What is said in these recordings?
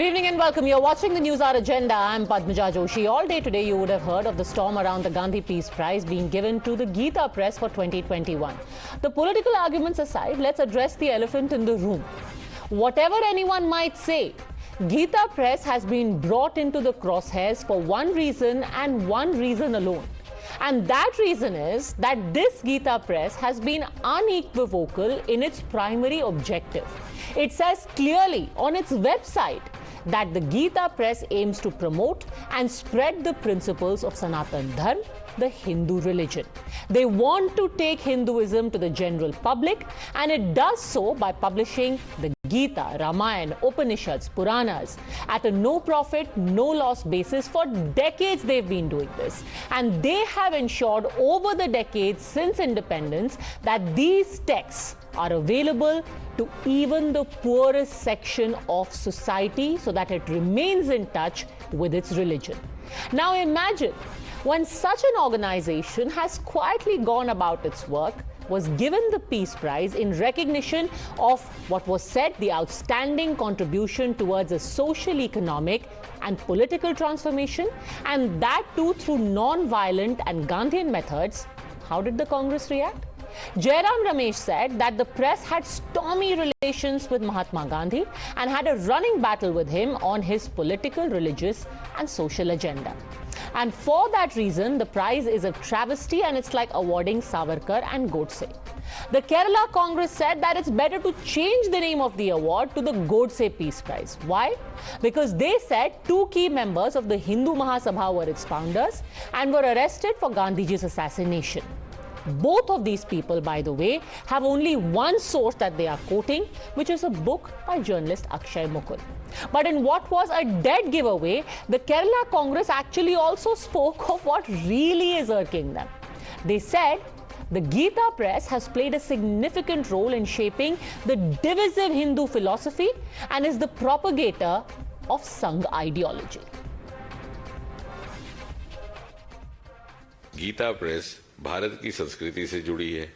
Good evening and welcome. You're watching the News Hour Agenda. I'm Padmaja Joshi. All day today you would have heard of the storm around the Gandhi Peace Prize being given to the Geeta Press for 2021. The political arguments aside, let's address the elephant in the room. Whatever anyone might say, Geeta Press has been brought into the crosshairs for one reason and one reason alone. And that reason is that this Geeta Press has been unequivocal in its primary objective. It says clearly on its website that the Geeta Press aims to promote and spread the principles of Sanatan Dharma, the Hindu religion. They want to take Hinduism to the general public, and it does so by publishing the Gita, Ramayana, Upanishads, Puranas at a no-profit, no-loss basis. For decades they've been doing this, and they have ensured over the decades since independence that these texts are available to even the poorest section of society so that it remains in touch with its religion. Now imagine when such an organization has quietly gone about its work, was given the Peace Prize in recognition of what was said the outstanding contribution towards a social, economic and political transformation, and that too through non-violent and Gandhian methods. How did the Congress react? Jairam Ramesh said that the press had stormy relations with Mahatma Gandhi and had a running battle with him on his political, religious and social agenda. And for that reason, the prize is a travesty and it's like awarding Savarkar and Godse. The Kerala Congress said that it's better to change the name of the award to the Godse Peace Prize. Why? Because they said two key members of the Hindu Mahasabha were its founders and were arrested for Gandhiji's assassination. Both of these people, by the way, have only one source that they are quoting, which is a book by journalist Akshay Mukul. But in what was a dead giveaway, the Kerala Congress actually also spoke of what really is irking them. They said the Geeta Press has played a significant role in shaping the divisive Hindu philosophy and is the propagator of Sangh ideology. Gita press Bharat की संस्कृति से जुड़ी है,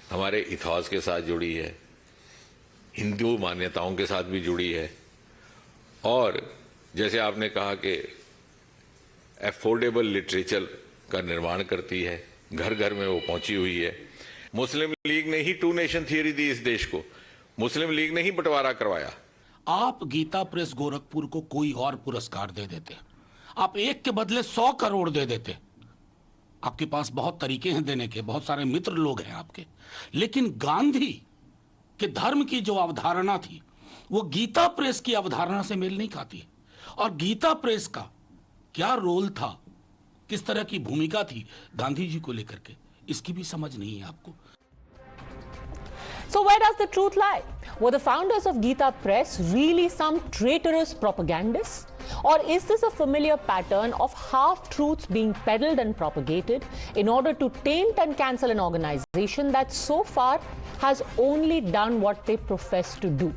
हमारे इतिहास के साथ जुड़ी है, हिंदू मान्यताओं के साथ भी जुड़ी है और जैसे आपने कहा कि अफोर्डेबल लिटरेचर का निर्माण करती है, घर घर में वो पहुंची हुई है। मुस्लिम लीग ने ही टू नेशन थियरी दी इस देश को, मुस्लिम लीग ने ही बंटवारा करवाया। आप गीता प्रेस गोरखपुर को कोई और पुरस्कार दे देते, आप 1 के बदले 100 करोड़ दे देते। आपके पास बहुत तरीके हैं देने के, बहुत सारे मित्र लोग हैं आपके, लेकिन गांधी के धर्म की जो अवधारणा थी वो गीता प्रेस की अवधारणा से मेल नहीं खाती। और गीता प्रेस का क्या रोल था, किस तरह की भूमिका थी गांधी जी को लेकर के, इसकी भी समझ नहीं है आपको। So where does the truth lie? Were the founders of Geeta Press really some traitorous propagandists? Or is this a familiar pattern of half-truths being peddled and propagated in order to taint and cancel an organization that so far has only done what they profess to do?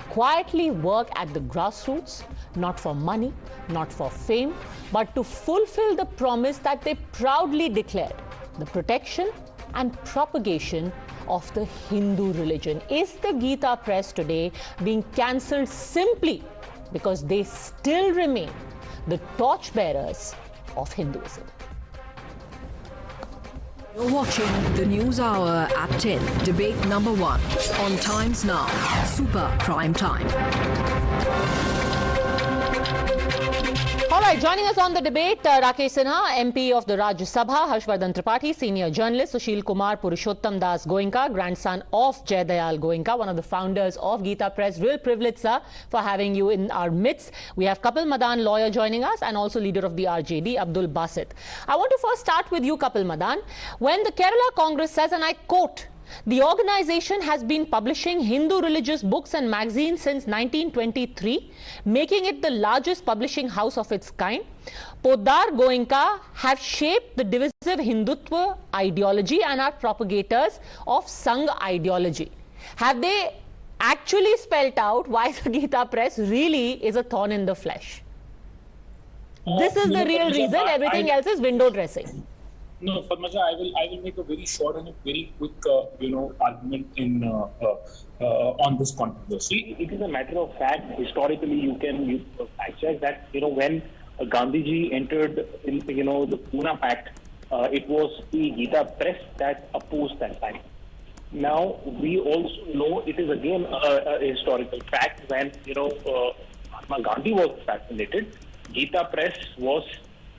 Quietly work at the grassroots, not for money, not for fame, but to fulfill the promise that they proudly declared, the protection and propagation of the Hindu religion. Is the Geeta Press today being cancelled simply because they still remain the torchbearers of Hinduism? You're watching the News Hour at 10, debate number 1 on Times Now, Super Prime Time. All right, joining us on the debate, Rakesh Sinha, MP of the Rajya Sabha, Harshvardhan Tripathi, senior journalist, Sushil Kumar Purushottam Das Goenka, grandson of Jai Dayal Goenka, one of the founders of Geeta Press. Real privilege, sir, for having you in our midst. We have Kapil Madan, lawyer, joining us, and also leader of the RJD, Abdul Basit. I want to first start with you, Kapil Madan. When the Kerala Congress says, and I quote, the organization has been publishing Hindu religious books and magazines since 1923, making it the largest publishing house of its kind. Poddar Goenka have shaped the divisive Hindutva ideology and are propagators of Sangh ideology. Have they actually spelt out why the Geeta Press really is a thorn in the flesh? This is the real reason, everything else is window dressing. No, Padmaja, I will make a very short and a very quick, argument in on this controversy. It is a matter of fact. Historically, you fact check that when Gandhiji entered in the Pune Pact, it was the Gita Press that opposed that pact. Now we also know it is again a historical fact when Mahatma Gandhi was assassinated. Gita Press was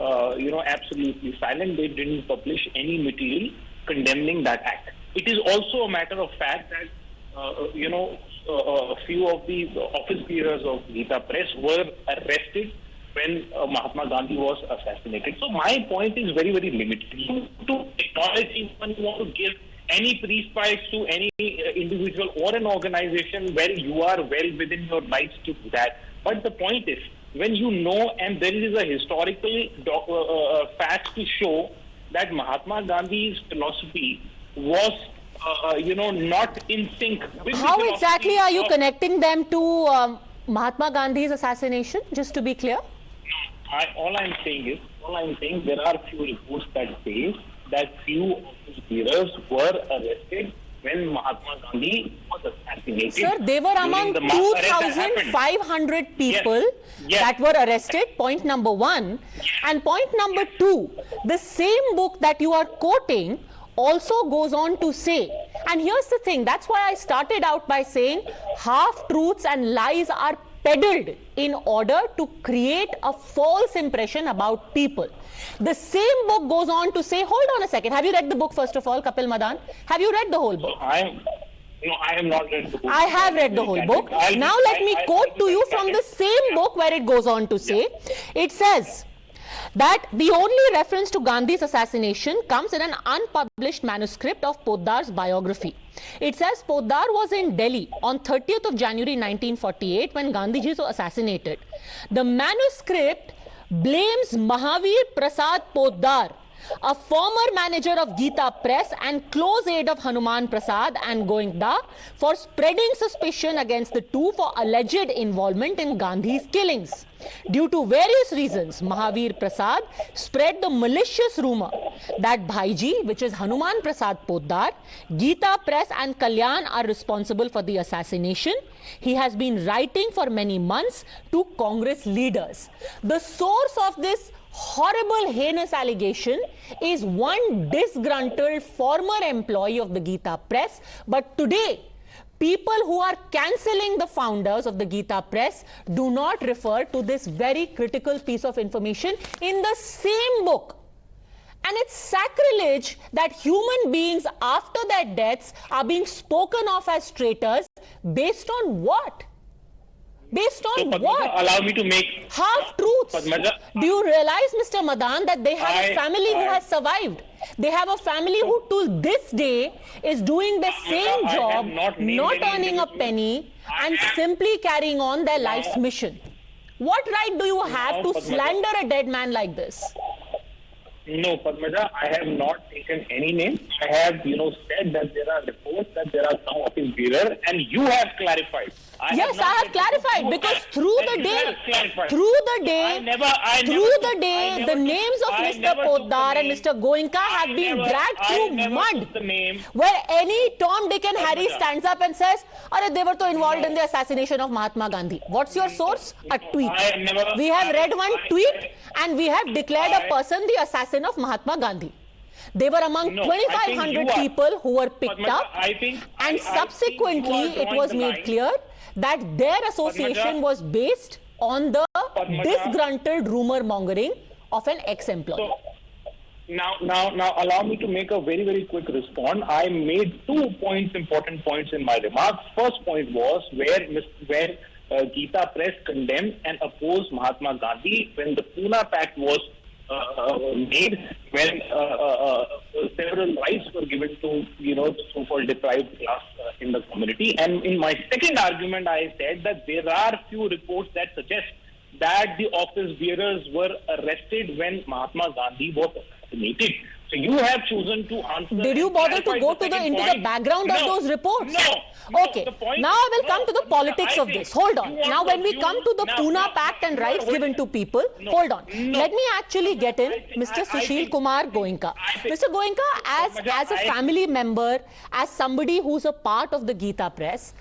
absolutely silent. They didn't publish any material condemning that act. It is also a matter of fact that a few of the office bearers of Gita Press were arrested when Mahatma Gandhi was assassinated. So my point is very, very limited. To acknowledge when you want to give any peace prize to any individual or an organization where you are well within your rights to do that. But the point is, when you know, and there is a historical fact to show that Mahatma Gandhi's philosophy was, not in sync with How exactly are you connecting them to Mahatma Gandhi's assassination, just to be clear? All I'm saying there are few reports that say that few of his leaders were arrested when Mahatma Gandhi was assassinated. Sir, they were among 2,500 people that were arrested, point number one. And point number two, the same book that you are quoting also goes on to say, and here's the thing, that's why I started out by saying half-truths and lies are peddled in order to create a false impression about people. The same book goes on to say, hold on a second, have you read the book first of all, Kapil Madan? Have you read the whole book? I have not read the book. I have read the whole book. Now let me quote to you from the same book where it goes on to say, it says that the only reference to Gandhi's assassination comes in an unpublished manuscript of Poddar's biography. It says Poddar was in Delhi on 30th of January 1948 when Gandhiji was assassinated. The manuscript blames Mahavir Prasad Poddar, a former manager of Gita Press and close aide of Hanuman Prasad and Goenka, for spreading suspicion against the two for alleged involvement in Gandhi's killings. Due to various reasons, Mahavir Prasad spread the malicious rumor that Bhaiji, which is Hanuman Prasad Poddar, Gita Press and Kalyan are responsible for the assassination. He has been writing for many months to Congress leaders. The source of this horrible, heinous allegation is one disgruntled former employee of the Gita Press. But today, people who are cancelling the founders of the Gita Press do not refer to this very critical piece of information in the same book. And it's sacrilege that human beings after their deaths are being spoken of as traitors based on what? Based on what? Allow me to make half-truths. Do you realize, Mr. Madan, that they have a family who has survived? They have a family who to this day is doing the same job, not earning a penny, and simply carrying on their life's mission. What right do you have to slander a dead man like this? No, Padmaja, I have not taken any name. I have, said that there are reports that there are some of his bearers, and you have clarified. I have clarified because through the day, the names of Mr. Poddar and Mr. Goenka have been dragged through mud. Where any Tom, Dick and Harry stands up and says, they were involved in the assassination of Mahatma Gandhi. What's your source? A tweet. We have read one tweet and we have declared a person the assassin of Mahatma Gandhi. They were among 2,500 people who were picked up, and subsequently it was made clear that their association was based on the disgruntled rumor mongering of an ex-employee. Now, allow me to make a very, very quick response. I made 2 important points in my remarks. First point was where Gita Press condemned and opposed Mahatma Gandhi when the Pune Pact was made, when several rights were given to the so-called deprived class in the community. And in my second argument, I said that there are few reports that suggest that the office bearers were arrested when Mahatma Gandhi was assassinated. So you have chosen to answer. Did you bother to go to into the background of those reports? No. Okay. Now I will come to the politics of this. Hold on. Now when we come to the Pune Pact and rights given to people, hold on. Let me actually get in Mr. Sushil Kumar Goenka. Mr. Goenka, as a family member, as somebody who's a part of the Geeta Press,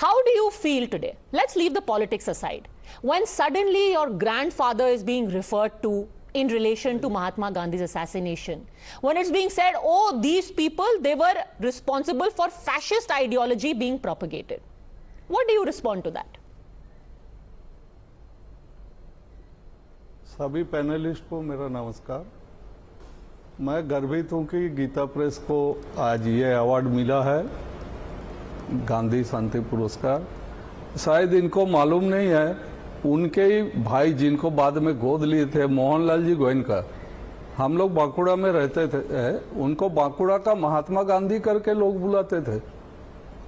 how do you feel today? Let's leave the politics aside. When suddenly your grandfather is being referred to in relation to Mahatma Gandhi's assassination, when it's being said, oh, these people, they were responsible for fascist ideology being propagated. What do you respond to that? सभी panelist को मेरा नमस्कार। मैं गर्वित हूं कि Gita press को आज ये अवार्ड मिला है, गांधी शांति पुरस्कार। शायद इनको मालूम नहीं है, उनके ही भाई जिनको बाद में गोद लिए थे, मोहनलाल जी गोयनका, हम लोग बांकुड़ा में रहते थे, उनको बांकुड़ा का महात्मा गांधी करके लोग बुलाते थे।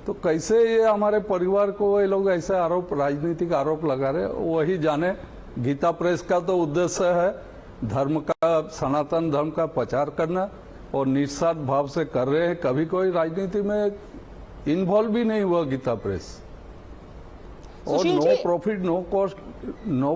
तो कैसे ये हमारे परिवार को ये लोग ऐसे आरोप, राजनीतिक आरोप लगा रहे, वही जाने। गीता प्रेस का तो उद्देश्य है धर्म का, सनातन धर्म का प्रचार करना, और निस्वार्थ भाव से कर रहे हैं। कभी कोई राजनीति में इन्वॉल्व भी नहीं हुआ गीता प्रेस, और no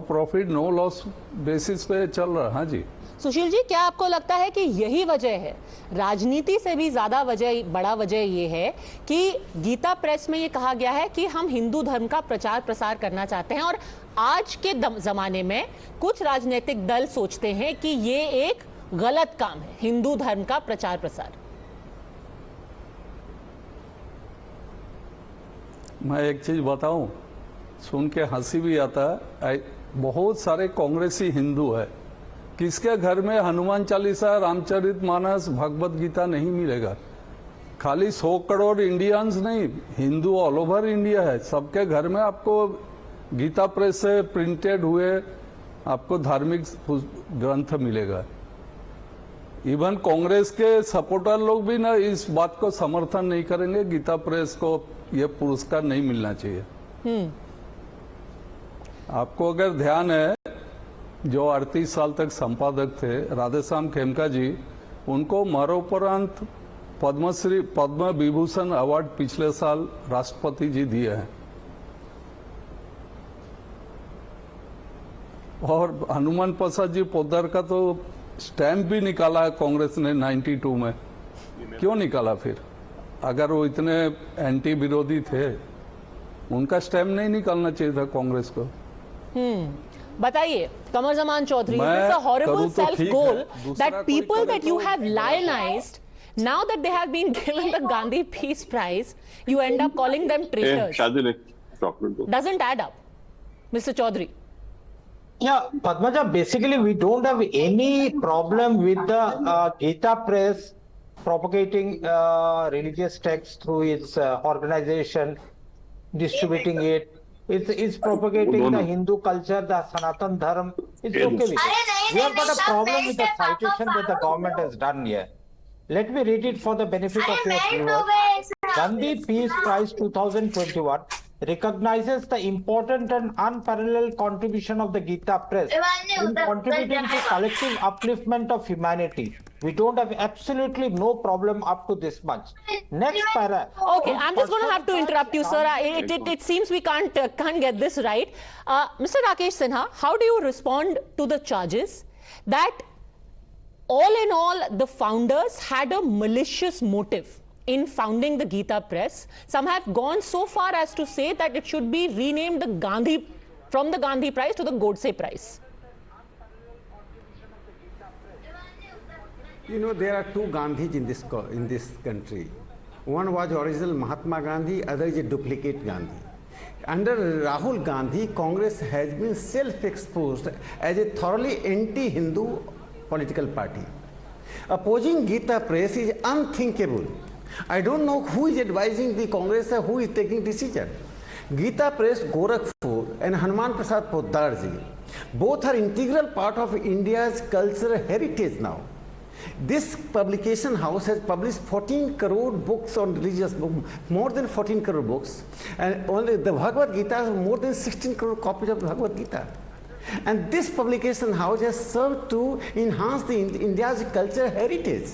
profit no loss basis पे चल रहा है। हाँ जी सुशील जी, क्या आपको लगता है कि यही वजह है, राजनीति से भी ज्यादा वजह, बड़ा वजह ये है कि गीता प्रेस में ये कहा गया है कि हम हिंदू धर्म का प्रचार प्रसार करना चाहते हैं, और आज के जमाने में कुछ राजनीतिक दल सोचते हैं कि ये एक गलत काम है, हिंदू धर्म का प्रचार प्रसार? मैं एक चीज बताऊं, सुन के हंसी भी आता है। बहुत सारे कांग्रेसी हिंदू है, किसके घर में हनुमान चालीसा, रामचरितमानस, भगवत गीता नहीं मिलेगा? खाली 100 करोड़ इंडियंस नहीं, हिंदू ऑल ओवर इंडिया है, सबके घर में आपको गीता प्रेस से प्रिंटेड हुए आपको धार्मिक ग्रंथ मिलेगा। इवन कांग्रेस के सपोर्टर लोग भी ना इस बात को समर्थन नहीं करेंगे, गीता प्रेस को ये पुरस्कार नहीं मिलना चाहिए। आपको अगर ध्यान है, जो 38 साल तक संपादक थे राधेश्याम खेमका जी, उनको मरणोपरांत पद्मश्री, पद्म विभूषण अवार्ड पिछले साल राष्ट्रपति जी दिए हैं। और हनुमान प्रसाद जी पोद्दार का तो स्टैम्प भी निकाला है कांग्रेस ने 92 में। क्यों निकाला फिर? अगर वो इतने एंटी विरोधी थे, उनका स्टैम्प नहीं निकालना चाहिए था कांग्रेस को। बताइए कमर Zaman Chaudhary, it's a horrible self goal that people that you have lionized, now that they have been given the Gandhi Peace Prize, you end up calling them traitors. Doesn't add up, Mr. Chaudhary. Yeah, Padmaja, basically we don't have any problem with the Gita Press propagating religious texts through its organization, distributing it. It's propagating the Hindu culture, the Sanatan Dharma. It's okay with it. We have got a problem with the citation that the government has done here. Let me read it for the benefit of your viewers. Gandhi Peace Prize 2021 recognizes the important and unparalleled contribution of the Gita Press in contributing to collective upliftment of humanity. We don't have absolutely no problem up to this much. Next para. Okay, I'm just going to have to interrupt you, sir. It seems we can't get this right. Mr. Rakesh Sinha, how do you respond to the charges that all in all the founders had a malicious motive in founding the Gita Press? Some have gone so far as to say that it should be renamed the Gandhi, from the Gandhi Prize to the Godse Prize. You know, there are two Gandhis in this country. One was original Mahatma Gandhi, other is a duplicate Gandhi. Under Rahul Gandhi, Congress has been self-exposed as a thoroughly anti-Hindu political party. Opposing Gita Press is unthinkable. I don't know who is advising the Congress or who is taking decision. Gita Press, Gorakhpur and Hanuman Prasad Poddar ji, both are integral part of India's cultural heritage now. This publication house has published 14 crore books on religious, more than 14 crore books, and only the Bhagavad Gita has more than 16 crore copies of the Bhagavad Gita. And this publication house has served to enhance the India's cultural heritage.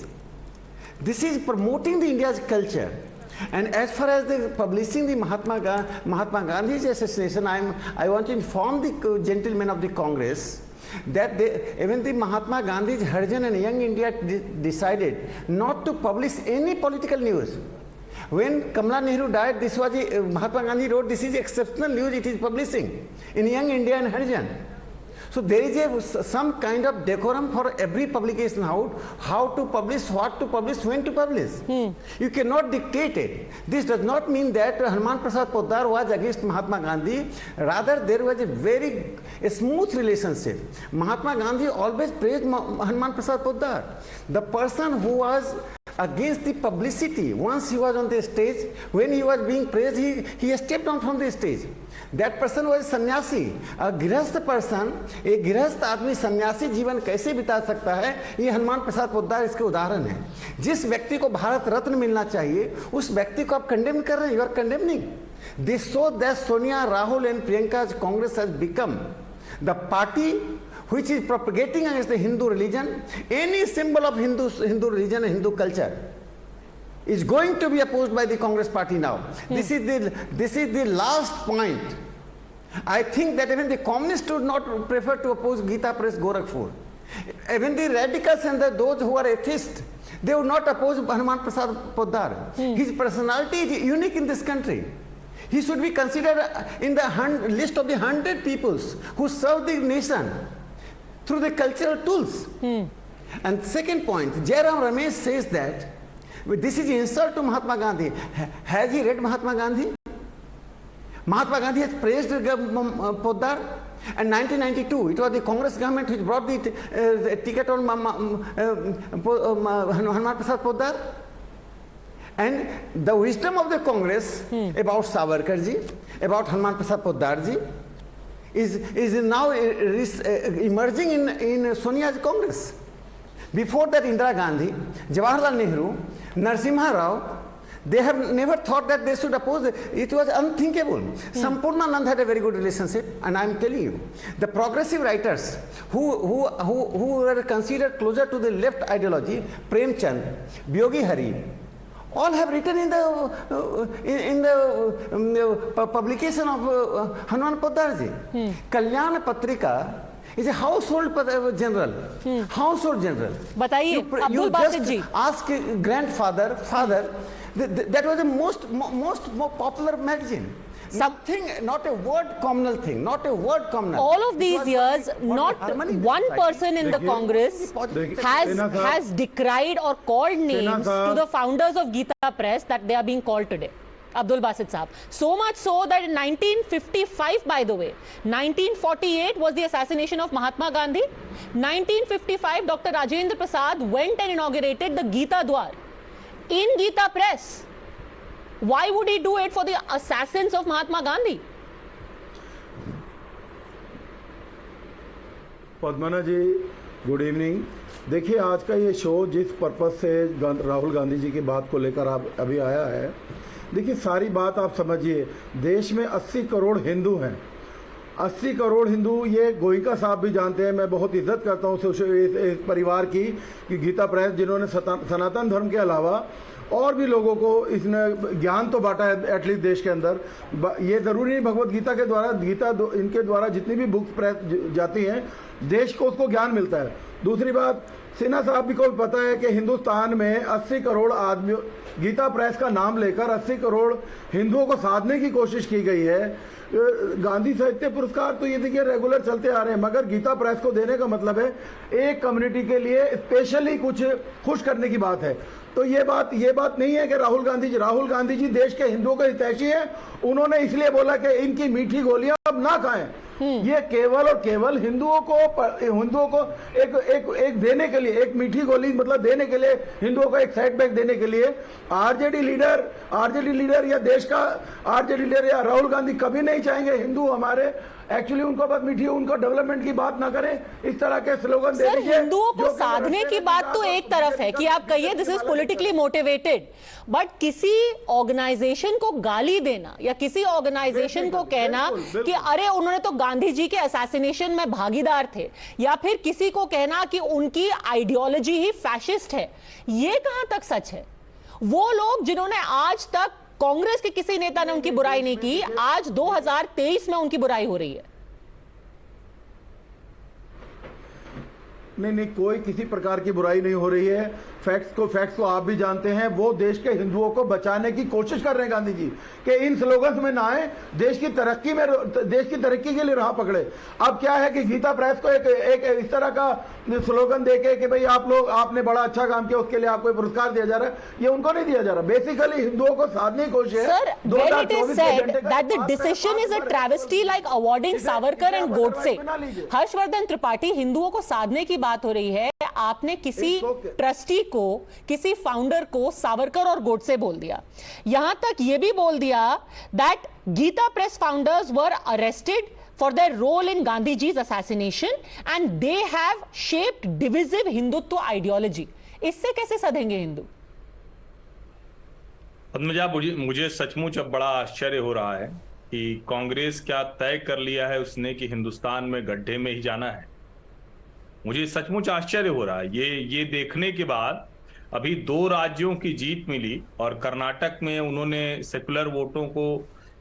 This is promoting the India's culture. And as far as the publishing the Mahatma Gandhi's assassination, I want to inform the gentlemen of the Congress that even the Mahatma Gandhi's Harijan and Young India decided not to publish any political news. When Kamala Nehru died, this was Mahatma Gandhi wrote, this is exceptional news it is publishing in Young India and Harijan. So there is some kind of decorum for every publication house, how to publish, what to publish, when to publish. You cannot dictate it. This does not mean that Hanuman Prasad Poddar was against Mahatma Gandhi. Rather, there was a very smooth relationship. Mahatma Gandhi always praised Hanuman Prasad Poddar. The person who was against the publicity, once he was on the stage, when he was being praised, he stepped down from the stage. That person was sannyasi. A गृहस्थ person, एक गृहस्थ आदमी सन्यासी जीवन कैसे बिता सकता है, ये हनुमान प्रसाद पोद्दार इसके उदाहरण है. जिस व्यक्ति को भारत रत्न मिलना चाहिए, उस व्यक्ति को आप कंडेम कर रहे हैं. You are condemning. This shows that Sonia, Rahul and Priyanka's Congress has become the party which is propagating against the Hindu religion. Any symbol of Hindu religion and Hindu culture is going to be opposed by the Congress party now. This is the last point. I think that even the communists would not prefer to oppose Gita Press Gorakhpur. Even the radicals and those who are atheists, they would not oppose Hanuman Prasad Poddar. His personality is unique in this country. He should be considered in the list of the 100 peoples who serve the nation through the cultural tools. And second point, Jairam Ramesh says that this is insult to Mahatma Gandhi. Has he read Mahatma Gandhi? Mahatma Gandhi has praised Poddar. And 1992, it was the Congress government which brought the ticket on Hanuman Prasad Poddar. And the wisdom of the Congress about Savarkar ji, about Hanuman Prasad Poddar ji, is now emerging in Sonia's Congress. Before that, Indira Gandhi, Jawaharlal Nehru, Narasimha Rao, they have never thought that they should oppose it. It was unthinkable. Sampurnanand had a very good relationship, and I am telling you, the progressive writers who were considered closer to the left ideology, Premchand, Byogi Hari, all have written in the publication of Hanuman Poddar ji. Kalyan Patrika is a household general. Household general. बताइए अब्दुल बासित जी. Ask grandfather, father. That was the most popular magazine. Something, not a word communal thing, not a word communal. All of these years, not one person in the Congress has decried or called names to the founders of Gita Press that they are being called today. Abdul Basit Saab. So much so that in 1955, by the way, 1948 was the assassination of Mahatma Gandhi. 1955, Dr. Rajendra Prasad went and inaugurated the Gita Dwar in Gita Press. Why would he do it for the assassins of Mahatma Gandhi? Padmana ji, good evening. देखिए, आज का ये show जिस purpose से राहुल गांधी जी की बात को लेकर आप अभी आया है, देखिए सारी बात आप समझिए. देश में 80 करोड़ हिंदू हैं. 80 करोड़ हिंदू, ये गोयनका साहब भी जानते हैं. मैं बहुत इज्जत करता हूँ इस परिवार की कि गीता प्रेस जिन्होंने सनातन धर्म के अलावा और भी लोगों को इसने ज्ञान तो बांटा है एटलीस्ट देश के अंदर. ये ज़रूरी नहीं भगवत गीता के द्वारा, इनके द्वारा जितनी भी बुक्स प्रेस जाती हैं, देश को उसको ज्ञान मिलता है. दूसरी बात, सिन्हा साहब भी को पता है कि हिंदुस्तान में 80 करोड़ आदमी, गीता प्रेस का नाम लेकर 80 करोड़ हिंदुओं को साधने की कोशिश की गई है. गांधी साहित्य पुरस्कार तो ये देखिए रेगुलर चलते आ रहे हैं, मगर गीता प्रेस को देने का मतलब है एक कम्युनिटी के लिए स्पेशली कुछ खुश करने की बात है. तो ये बात नहीं है कि राहुल गांधी जी देश के हिंदुओं के हितैषी हैं. उन्होंने इसलिए बोला कि इनकी मीठी गोलियां अब ना खाएं. ये केवल और केवल हिंदुओं को एक देने के लिए, एक मीठी गोली मतलब देने के लिए, हिंदुओं को एक सेटबैक देने के लिए आरजेडी लीडर या देश का आरजेडी लीडर या राहुल गांधी कभी नहीं चाहेंगे हिंदू हमारे एक्चुअली उनको बात मीठी, उनको डेवलपमेंट की बात ना करें. इस तरह के स्लोगन दे दीजिए. हिंदुओं को साधने की बात तो एक तरफ है कि आप कहिए this is politically motivated, but किसी ऑर्गेनाइजेशन को गाली देना या किसी ऑर्गेनाइजेशन को कहना कि अरे उन्होंने तो गांधी जी के असैसिनेशन में भागीदार थे, या फिर किसी को कहना कि उनकी आइडियोलॉजी ही फैशिस्ट है, ये कहां तक सच है? वो लोग जिन्होंने आज तक कांग्रेस के किसी नेता ने उनकी बुराई नहीं की, आज 2023 में उनकी बुराई हो रही है। नहीं, कोई किसी प्रकार की बुराई नहीं हो रही है। फैक्ट्स को आप भी जानते हैं। वो देश के हिंदुओं को बचाने की कोशिश कर रहे हैं गांधी जी कि इन स्लोगन्स में ना आए, देश की तरक्की के लिए राह पकड़े। अब क्या है कि गीता प्रेस को एक इस तरह का स्लोगन देके कि भाई आपने बड़ा अच्छा काम किया, उसके लिए आपको पुरस्कार दिया जा रहा है, ये उनको नहीं दिया जा रहा। बेसिकली हिंदुओं को साधने की कोशिश है। Sir, when it is said that the decision is a travesty like awarding Savarkar and Godse, Harshvardhan Tripathi, हिंदुओं को साधने की बात हो रही है, आपने किसी ट्रस्टी को, किसी फाउंडर को सावरकर और गोडसे बोल दिया। यहां तक यह भी बोल दिया that Gita Press founders were arrested for their role in Gandhi ji's assassination and they have shaped divisive Hindutva ideology. इससे कैसे सधेंगे हिंदू? पद्मजा, मुझे सचमुच अब बड़ा आश्चर्य हो रहा है कि कांग्रेस क्या तय कर लिया है उसने कि हिंदुस्तान में गड्ढे में ही जाना है। मुझे सचमुच आश्चर्य हो रहा है ये देखने के बाद। अभी 2 राज्यों की जीत मिली और कर्नाटक में उन्होंने सेकुलर वोटों को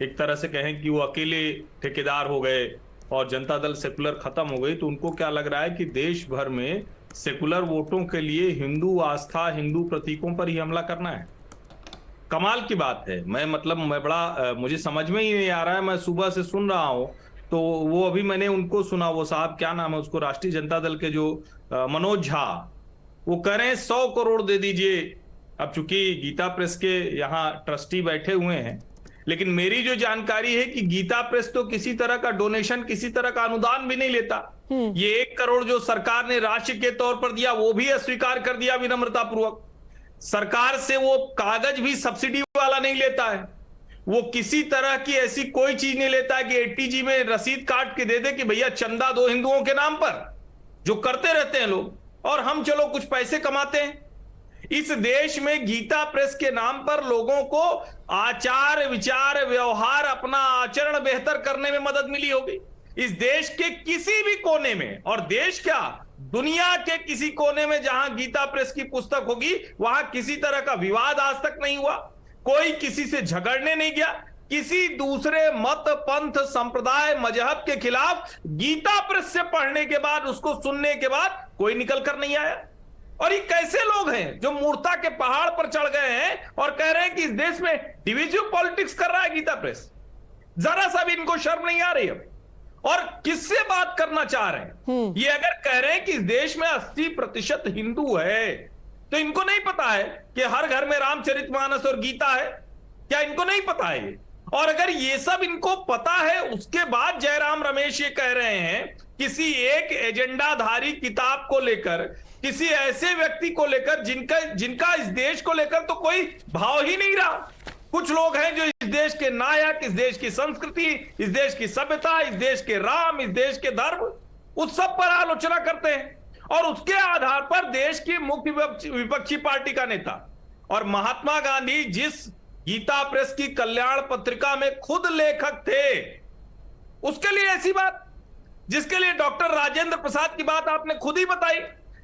एक तरह से कहें कि वो अकेले ठेकेदार हो गए और जनता दल सेकुलर खत्म हो गई, तो उनको क्या लग रहा है कि देश भर में सेकुलर वोटों के लिए हिंदू आस्था, हिंदू प्रतीकों पर ही हमला करना है। कमाल की बात है। मुझे समझ में ही नहीं आ रहा है। मैं सुबह से सुन रहा हूं, तो वो अभी मैंने उनको सुना, वो साहब क्या नाम है उसको, राष्ट्रीय जनता दल के जो मनोज झा, वो कह रहे हैं 100 करोड़ दे दीजिए। अब चूंकि गीता प्रेस के यहाँ ट्रस्टी बैठे हुए हैं, लेकिन मेरी जो जानकारी है कि गीता प्रेस तो किसी तरह का डोनेशन, किसी तरह का अनुदान भी नहीं लेता। ये 1 करोड़ जो सरकार ने राशि के तौर पर दिया, वो भी अस्वीकार कर दिया विनम्रता पूर्वक। सरकार से वो कागज भी सब्सिडी वाला नहीं लेता है। वो किसी तरह की ऐसी कोई चीज नहीं लेता है कि एटीजी में रसीद काट के दे दे कि भैया चंदा दो हिंदुओं के नाम पर, जो करते रहते हैं लोग, और हम चलो कुछ पैसे कमाते हैं। इस देश में गीता प्रेस के नाम पर लोगों को आचार, विचार, व्यवहार, अपना आचरण बेहतर करने में मदद मिली होगी। इस देश के किसी भी कोने में, और देश क्या, दुनिया के किसी कोने में जहां गीता प्रेस की पुस्तक होगी, वहां किसी तरह का विवाद आज तक नहीं हुआ। कोई किसी से झगड़ने नहीं गया। किसी दूसरे मत, पंथ, संप्रदाय, मजहब के खिलाफ गीता प्रेस से पढ़ने के बाद, उसको सुनने के बाद कोई निकल कर नहीं आया। और ये कैसे लोग हैं जो मूर्ता के पहाड़ पर चढ़ गए हैं और कह रहे हैं कि इस देश में डिविजिव पॉलिटिक्स कर रहा है गीता प्रेस? जरा सा भी इनको शर्म नहीं आ रही है। और किससे बात करना चाह रहे हैं? ये अगर कह रहे हैं कि इस देश में 80% हिंदू है, तो इनको नहीं पता है कि हर घर में रामचरितमानस और गीता है? क्या इनको नहीं पता है ये? और अगर ये सब इनको पता है, उसके बाद जयराम रमेश ये कह रहे हैं किसी एक एजेंडाधारी किताब को लेकर, किसी ऐसे व्यक्ति को लेकर जिनका इस देश को लेकर तो कोई भाव ही नहीं रहा। कुछ लोग हैं जो इस देश के नायक, इस देश की संस्कृति, इस देश की सभ्यता, इस देश के राम, इस देश के धर्म, उस सब पर आलोचना करते हैं। और उसके आधार पर देश की मुख्य विपक्षी पार्टी का नेता और महात्मा गांधी जिस गीता प्रेस की कल्याण पत्रिका में खुद लेखक थे, उसके लिए ऐसी बात, जिसके लिए डॉक्टर राजेंद्र प्रसाद की बात आपने खुद ही बताई,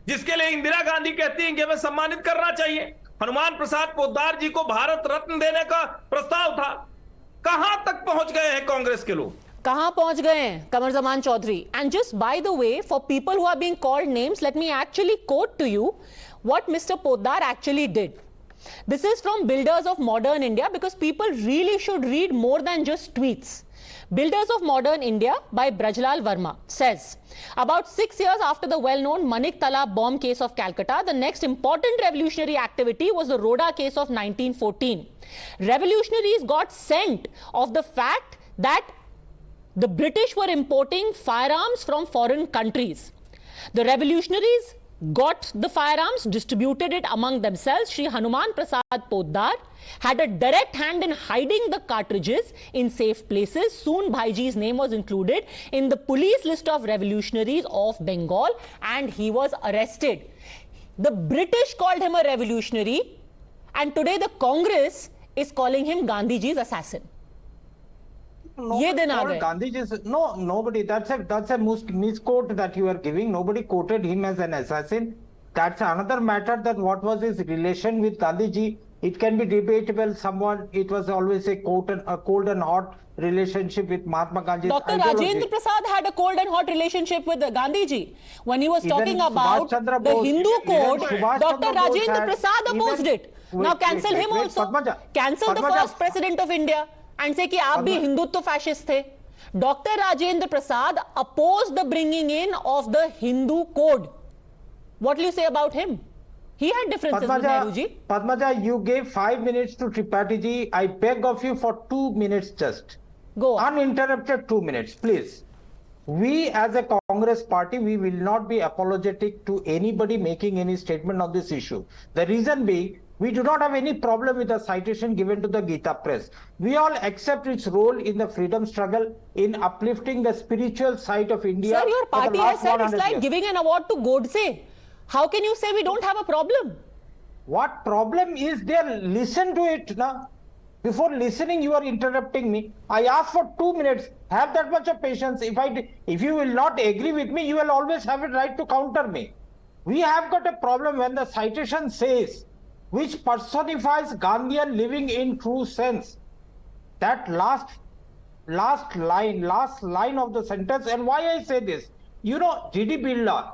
जिसके लिए इंदिरा गांधी कहती हैं कि हमें सम्मानित करना चाहिए, हनुमान प्रसाद पोद्दार जी को भारत रत्न देने का प्रस्ताव था। कहां तक पहुंच गए हैं कांग्रेस के लोग? कहां पहुंच गए हैं Qamar Zaman Chaudhary? And just by the way, for people who are being called names, let me actually quote to you what Mr. Poddar actually did. This is from Builders of Modern India, because people really should read more than just tweets. Builders of Modern India by Brajlal Verma says, about 6 years after the well-known Manik Talab bomb case of Calcutta, the next important revolutionary activity was the Rhoda case of 1914. Revolutionaries got scent of the fact that the British were importing firearms from foreign countries. The revolutionaries got the firearms, distributed it among themselves. Shri Hanuman Prasad Poddar had a direct hand in hiding the cartridges in safe places. Soon Bhaiji's name was included in the police list of revolutionaries of Bengal and he was arrested. The British called him a revolutionary and today the Congress is calling him Gandhiji's assassin. ये दिन आ गए. Gandhiji's, no, nobody. That's a misquote that you are giving. Nobody quoted him as an assassin. That's another matter. That what was his relation with Gandhiji? It can be debatable. It was always a cold and hot relationship with Mahatma Gandhi. Dr. Rajendra Prasad had a cold and hot relationship with Gandhiji. When he was talking about the Hindu code, Dr. Rajendra Prasad opposed it. Now cancel him also. Cancel the first president of India and say कि आप भी Hindutva fascist थे. Dr. Rajendra Prasad opposed the bringing in of the Hindu code. What will you say about him? He had differences with Nehruji. Padmaja, you gave 5 minutes to Tripathi ji. I beg of you for 2 minutes just. Go on. Uninterrupted 2 minutes, please. We as a Congress party, we will not be apologetic to anybody making any statement on this issue. The reason being, we do not have any problem with the citation given to the Gita Press. We all accept its role in the freedom struggle in uplifting the spiritual side of India. Sir, your party has said it's like giving an award to Godse. How can you say we don't have a problem? What problem is there? Listen to it now. Before listening, you are interrupting me. I asked for 2 minutes. Have that much of patience. If you will not agree with me, you will always have a right to counter me. We have got a problem when the citation says, which personifies Gandhian living in true sense. That last line of the sentence. And why I say this? You know, G.D. Birla,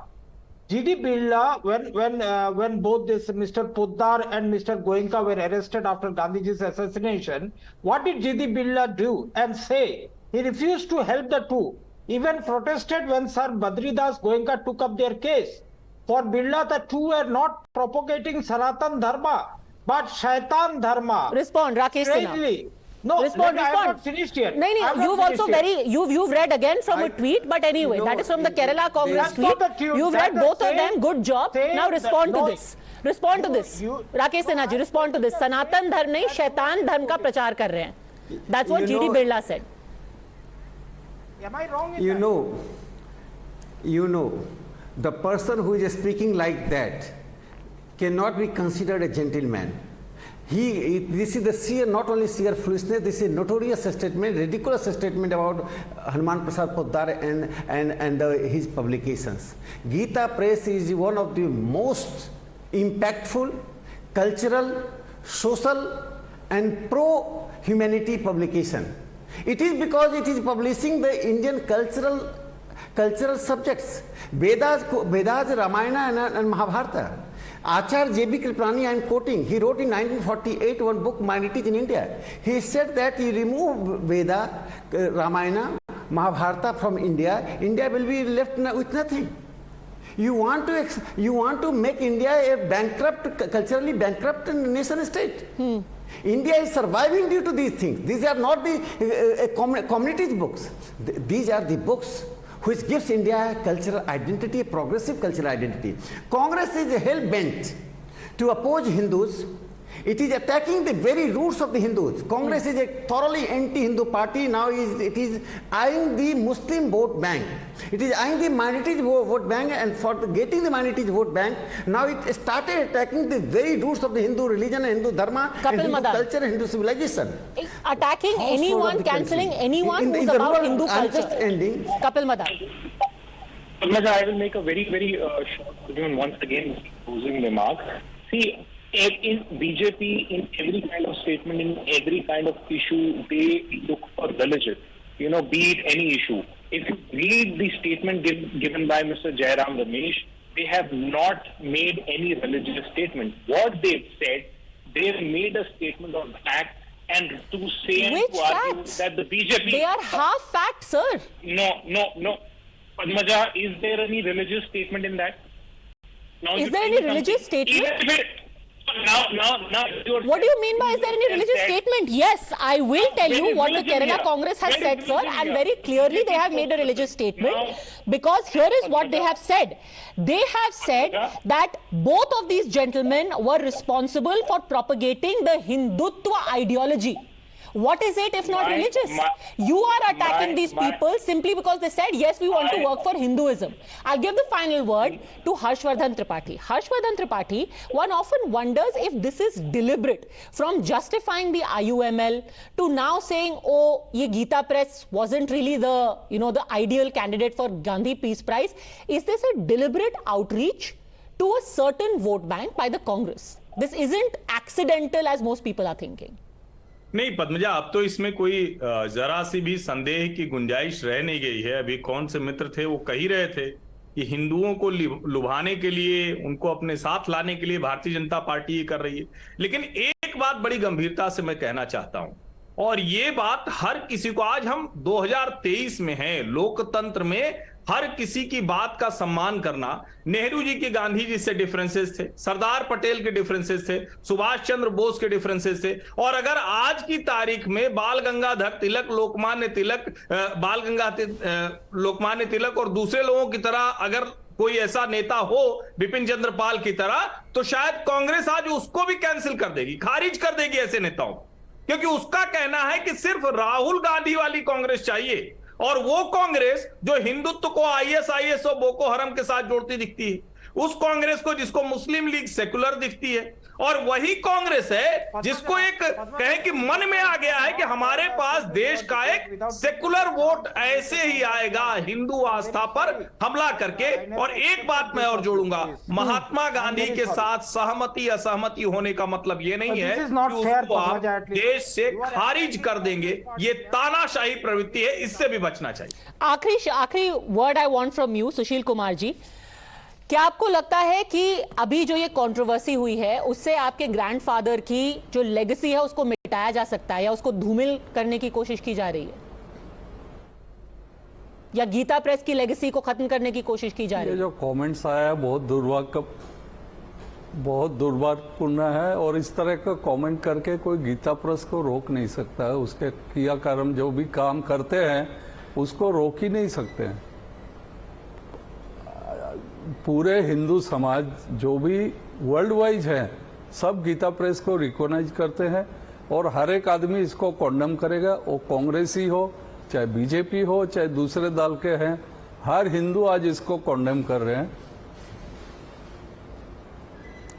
when both this Mr. Poddar and Mr. Goenka were arrested after Gandhiji's assassination, what did G.D. Birla do and say? He refused to help the two. Even protested when Sir Badridas Goenka took up their case. For Birla, the two were not propagating Sanatan Dharma, but Shaitan Dharma. Respond, Rakesh Sinha. No, respond. I have not finished yet. No, you've also you've read again from a tweet, but anyway, that is from the Kerala Congress tweet. You've read both of them. Good job. Now respond to this. Respond to this. Rakesh Sinha ji, respond to this. Sanatan Dharma nahi, Shaitan Dharma ka prachar kar rahe hain. That's what G.D. Birla said. Am I wrong in that? You know, the person who is speaking like that cannot be considered a gentleman. This is the not only sheer foolishness, this is a notorious statement, ridiculous statement about Hanuman Prasad Poddar and his publications. Gita Press is one of the most impactful, cultural, social and pro-humanity publication. It is because it is publishing the Indian cultural subjects, Vedas, Ramayana and Mahabharata. Acharya J.B. Kripalani, I am quoting, he wrote in 1948 one book, Minorities in India. He said that he removed Veda, Ramayana, Mahabharata from India, India will be left with nothing. You want to make India a culturally bankrupt nation state. India is surviving due to these things. These are not the communities books. These are the books which gives India a cultural identity, a progressive cultural identity. Congress is hell-bent to oppose Hindus. It is attacking the very roots of the Hindus. Congress is a thoroughly anti-Hindu party. Now it is eyeing the Muslim vote bank. It is eyeing the minorities vote bank, and for getting the minorities vote bank, now it started attacking the very roots of the Hindu religion, Hindu dharma, and Hindu culture, and Hindu civilization. Attacking anyone, cancelling anyone who's about Hindu culture. I'm just ending. Kapil Madan. I will make a very, very short argument once again, closing remark. See, in BJP, in every kind of statement, in every kind of issue, they look for religion, be it any issue. If you read the statement given by Mr. Jairam Ramesh, they have not made any religious statement. What they've said, they've made a statement of fact, and to say and to argue that the BJP... They are half fact, sir. No. Padmaja, is there any religious statement in that? Now, is there any religious statement? Now, what do you mean by is there any religious statement? Yes, I will tell you what the Kerala Congress has said, sir, and very clearly they have made a religious statement, because here is what they have said. They have said that both of these gentlemen were responsible for propagating the Hindutva ideology. What is it if not religious? You are attacking these people simply because they said, yes, we want to work for Hinduism. I'll give the final word to Harshvardhan Tripathi. Harshvardhan Tripathi, one often wonders if this is deliberate, from justifying the IUML to now saying, oh, ye Geeta Press wasn't really the, the ideal candidate for Gandhi Peace Prize. Is this a deliberate outreach to a certain vote bank by the Congress? This isn't accidental as most people are thinking. नहीं पद्मजा, अब तो इसमें कोई जरा सी भी संदेह की गुंजाइश रह नहीं गई है। अभी कौन से मित्र थे वो कह ही रहे थे कि हिंदुओं को लुभाने के लिए, उनको अपने साथ लाने के लिए भारतीय जनता पार्टी ये कर रही है। लेकिन एक बात बड़ी गंभीरता से मैं कहना चाहता हूं, और ये बात हर किसी को, आज हम 2023 में हैं, लोकतंत्र में हर किसी की बात का सम्मान करना, नेहरू जी के गांधी जी से डिफरेंसेस थे, सरदार पटेल के डिफरेंसेस थे, सुभाष चंद्र बोस के डिफरेंसेस थे, और अगर आज की तारीख में बाल गंगाधर तिलक, लोकमान्य तिलक और दूसरे लोगों की तरह अगर कोई ऐसा नेता हो बिपिन चंद्र पाल की तरह, तो शायद कांग्रेस आज उसको भी कैंसिल कर देगी, खारिज कर देगी ऐसे नेताओं, क्योंकि उसका कहना है कि सिर्फ राहुल गांधी वाली कांग्रेस चाहिए, और वो कांग्रेस जो हिंदुत्व को आईएसआईएस और बोको हरम के साथ जोड़ती दिखती है, उस कांग्रेस को जिसको मुस्लिम लीग सेकुलर दिखती है, और वही कांग्रेस है जिसको एक कहे कि मन में आ गया है कि हमारे पास देश का एक सेकुलर वोट ऐसे ही आएगा हिंदू आस्था पर हमला करके। और एक बात मैं और जोड़ूंगा, महात्मा गांधी के साथ सहमति असहमति होने का मतलब ये नहीं है कि उसको आप देश से खारिज कर देंगे। ये तानाशाही प्रवृत्ति है, इससे भी बचना चाहिए। आखिरी word I want from you, Sushil Kumar ji, क्या आपको लगता है कि अभी जो ये कंट्रोवर्सी हुई है उससे आपके ग्रैंडफादर की जो लेगेसी है उसको मिटाया जा सकता है, या उसको धूमिल करने की कोशिश की जा रही है, या गीता प्रेस की लेगेसी को खत्म करने की कोशिश की जा रही है? ये जो कमेंट्स आया है बहुत दुर्भाग्यपूर्ण है, और इस तरह का कमेंट करके कोई गीता प्रेस को रोक नहीं सकता है। उसके क्रियाक्रम जो भी काम करते हैं उसको रोक ही नहीं सकते हैं। पूरे हिंदू समाज जो भी वर्ल्ड वाइड है सब गीता प्रेस को रिकॉग्नाइज करते हैं, और हर एक आदमी इसको कॉन्डम करेगा, वो कांग्रेसी हो चाहे बीजेपी हो चाहे दूसरे दल के हैं, हर हिंदू आज इसको कॉन्डम कर रहे हैं।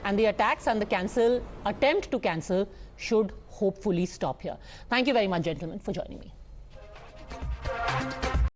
And the attacks and the attempt to cancel should hopefully stop here. Thank you very much, gentlemen, for joining me.